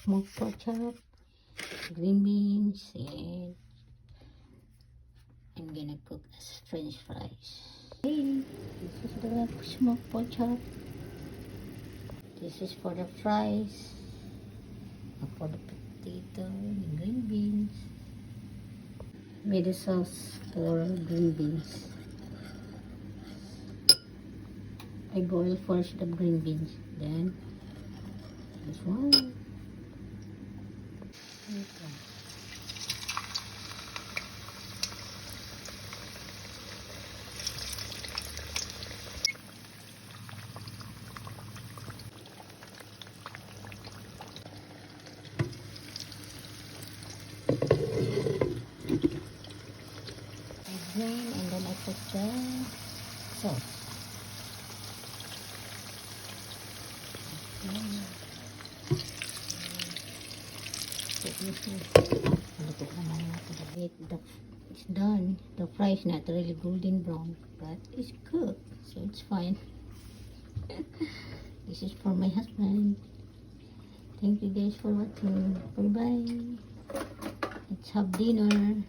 smoked pork chop, green beans, and I'm gonna cook as french fries. Okay, this is the smoked pork chop. This is for the fries, for the potato and green beans. Made a sauce for green beans. I boil first the green beans, then this one. Okay. I drain and then I put the sauce. It's done. The fry is not really golden brown, but it's cooked, so it's fine. This is for my husband. Thank you guys for watching. Bye bye. Let's have dinner.